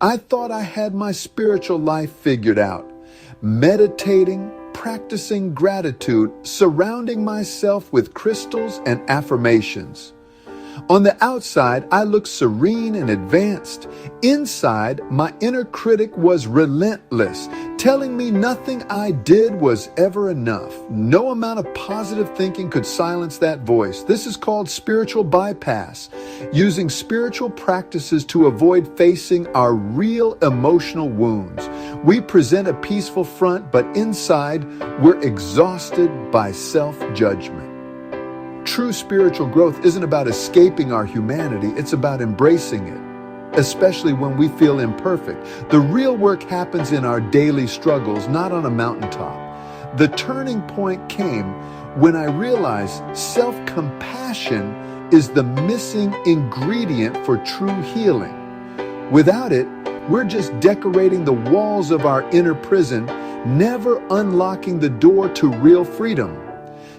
I thought I had my spiritual life figured out. Meditating, practicing gratitude, surrounding myself with crystals and affirmations. On the outside, I looked serene and advanced. Inside, my inner critic was relentless, telling me nothing I did was ever enough. No amount of positive thinking could silence that voice. This is called spiritual bypass, using spiritual practices to avoid facing our real emotional wounds. We present a peaceful front, but inside, we're exhausted by self-judgment. True spiritual growth isn't about escaping our humanity, it's about embracing it, especially when we feel imperfect. The real work happens in our daily struggles, not on a mountaintop. The turning point came when I realized self-compassion is the missing ingredient for true healing. Without it, we're just decorating the walls of our inner prison, never unlocking the door to real freedom.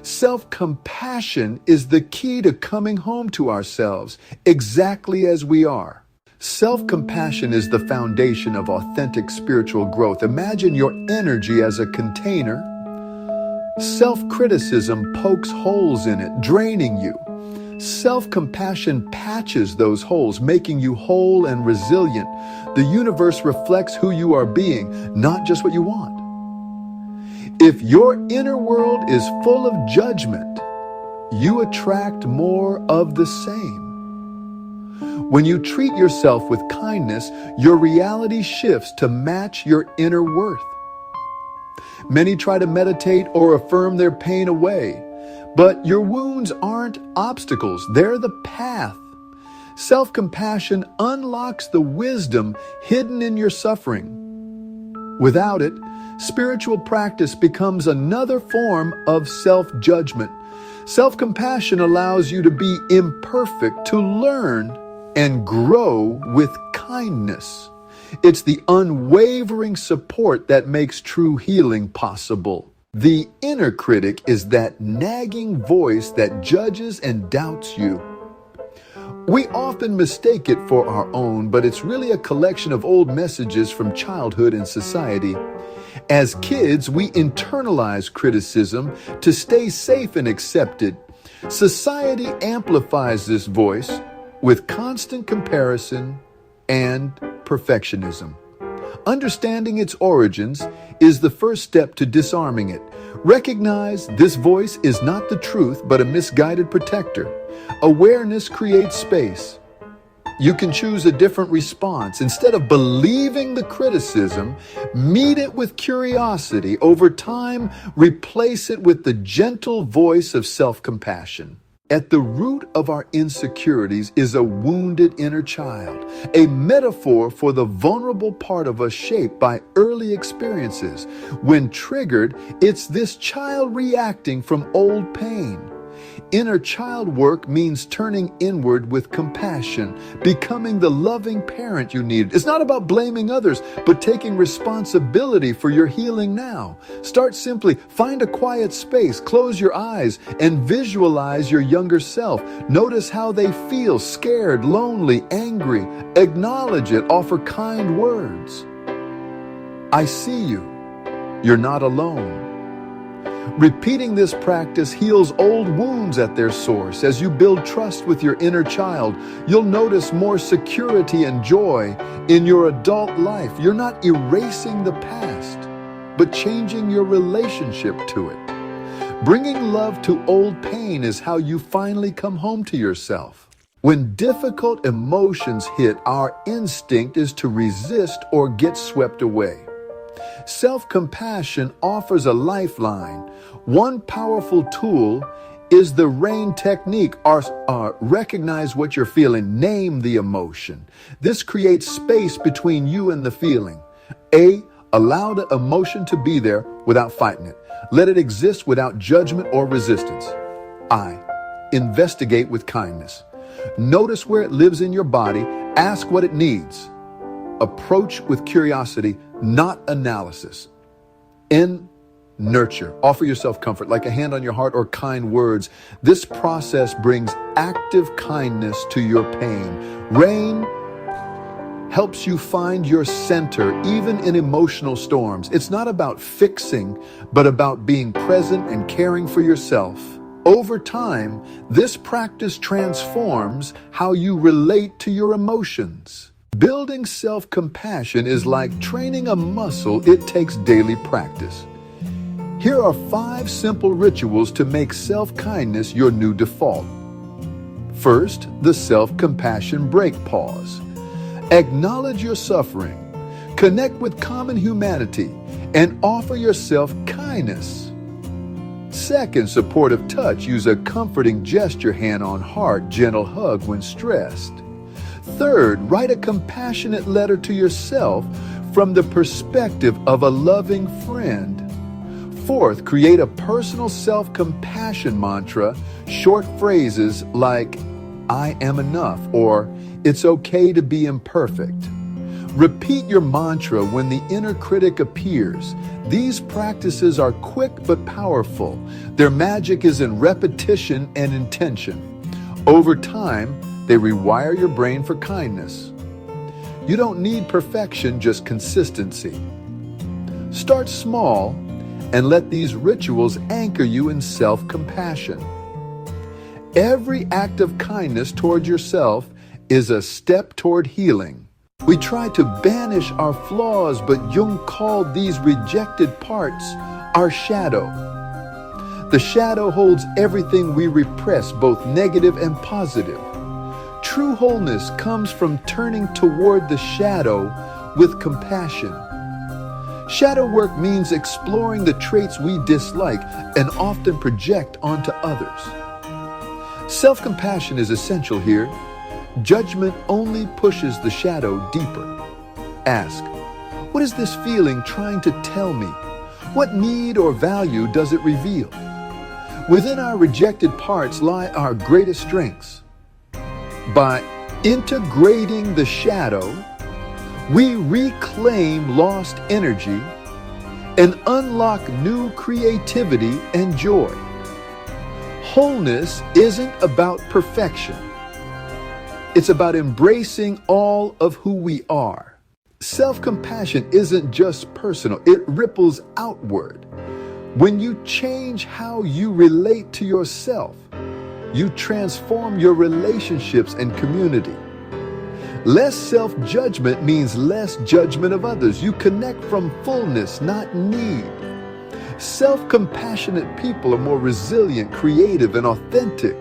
Self-compassion is the key to coming home to ourselves, exactly as we are. Self-compassion is the foundation of authentic spiritual growth. Imagine your energy as a container. Self-criticism pokes holes in it, draining you. Self-compassion patches those holes, making you whole and resilient. The universe reflects who you are being, not just what you want. If your inner world is full of judgment, you attract more of the same. When you treat yourself with kindness, your reality shifts to match your inner worth. Many try to meditate or affirm their pain away, but your wounds aren't obstacles, they're the path. Self-compassion unlocks the wisdom hidden in your suffering. Without it, spiritual practice becomes another form of self-judgment. Self-compassion allows you to be imperfect, to learn and grow with kindness. It's the unwavering support that makes true healing possible. The inner critic is that nagging voice that judges and doubts you. We often mistake it for our own, but it's really a collection of old messages from childhood and society. As kids, we internalize criticism to stay safe and accepted. Society amplifies this voice with constant comparison and perfectionism. Understanding its origins is the first step to disarming it. Recognize this voice is not the truth, but a misguided protector. Awareness creates space. You can choose a different response. Instead of believing the criticism, meet it with curiosity. Over time, replace it with the gentle voice of self-compassion. At the root of our insecurities is a wounded inner child, a metaphor for the vulnerable part of us shaped by early experiences. When triggered, it's this child reacting from old pain. Inner child work means turning inward with compassion, becoming the loving parent you need. It's not about blaming others, but taking responsibility for your healing now. Start simply. Find a quiet space, close your eyes, and visualize your younger self. Notice how they feel, scared, lonely, angry. Acknowledge it. Offer kind words. I see you. You're not alone. Repeating this practice heals old wounds at their source. As you build trust with your inner child, you'll notice more security and joy in your adult life. You're not erasing the past, but changing your relationship to it. Bringing love to old pain is how you finally come home to yourself. When difficult emotions hit, our instinct is to resist or get swept away. Self-compassion offers a lifeline. One powerful tool is the RAIN technique, or recognize what you're feeling, name the emotion. This creates space between you and the feeling. A, allow the emotion to be there without fighting it. Let it exist without judgment or resistance. I, investigate with kindness. Notice where it lives in your body. Ask what it needs. Approach with curiosity, not analysis. N, nurture. Offer yourself comfort, like a hand on your heart or kind words. This process brings active kindness to your pain. RAIN, helps you find your center even in emotional storms. It's not about fixing, but about being present and caring for yourself. Over time, this practice transforms how you relate to your emotions. Building self-compassion is like training a muscle. It takes daily practice. Here are 5 simple rituals to make self-kindness your new default. First, the self-compassion break pause. Acknowledge your suffering, connect with common humanity, and offer yourself kindness. Second, supportive touch. Use a comforting gesture, hand on heart, gentle hug when stressed. Third, write a compassionate letter to yourself from the perspective of a loving friend. Fourth, create a personal self-compassion mantra, short phrases like, "I am enough," or "It's okay to be imperfect." Repeat your mantra when the inner critic appears. These practices are quick but powerful. Their magic is in repetition and intention. Over time, they rewire your brain for kindness. You don't need perfection, just consistency. Start small and let these rituals anchor you in self-compassion. Every act of kindness toward yourself is a step toward healing. We try to banish our flaws, but Jung called these rejected parts our shadow. The shadow holds everything we repress, both negative and positive. True wholeness comes from turning toward the shadow with compassion. Shadow work means exploring the traits we dislike and often project onto others. Self-compassion is essential here. Judgment only pushes the shadow deeper. Ask, what is this feeling trying to tell me? What need or value does it reveal? Within our rejected parts lie our greatest strengths. By integrating the shadow, we reclaim lost energy and unlock new creativity and joy. Wholeness isn't about perfection. It's about embracing all of who we are. Self-compassion isn't just personal, it ripples outward. When you change how you relate to yourself, you transform your relationships and community. Less self-judgment means less judgment of others. You connect from fullness, not need. Self-compassionate people are more resilient, creative, and authentic.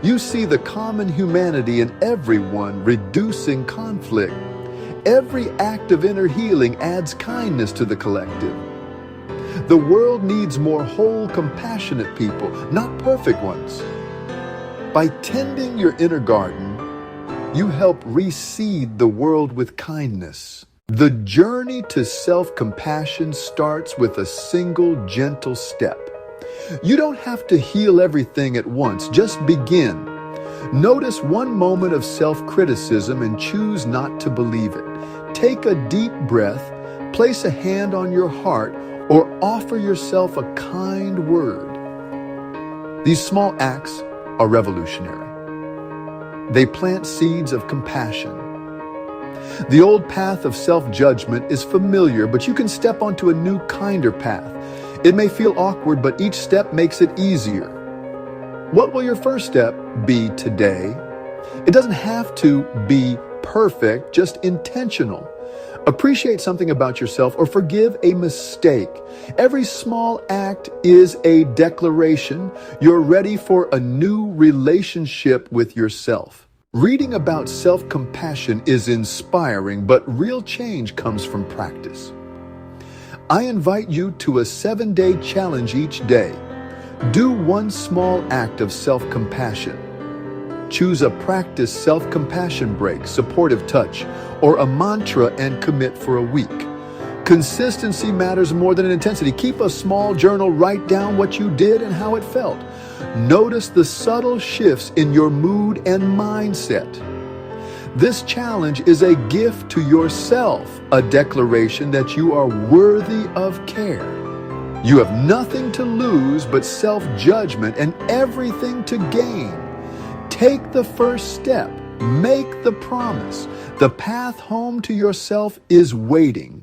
You see the common humanity in everyone, reducing conflict. Every act of inner healing adds kindness to the collective. The world needs more whole, compassionate people, not perfect ones. By tending your inner garden, you help reseed the world with kindness. The journey to self-compassion starts with a single gentle step. You don't have to heal everything at once. Just begin. Notice one moment of self-criticism and choose not to believe it. Take a deep breath, place a hand on your heart, or offer yourself a kind word. These small acts are revolutionary. They plant seeds of compassion. The old path of self-judgment is familiar, but you can step onto a new, kinder path. It may feel awkward, but each step makes it easier. What will your first step be today? It doesn't have to be perfect, just intentional. Appreciate something about yourself or forgive a mistake. Every small act is a declaration. You're ready for a new relationship with yourself. Reading about self-compassion is inspiring, but real change comes from practice. I invite you to a 7-day challenge each day. Do one small act of self-compassion. Choose a practice self-compassion break, supportive touch, or a mantra and commit for a week. Consistency matters more than intensity. Keep a small journal, write down what you did and how it felt. Notice the subtle shifts in your mood and mindset. This challenge is a gift to yourself, a declaration that you are worthy of care. You have nothing to lose but self-judgment and everything to gain. Take the first step. Make the promise. The path home to yourself is waiting.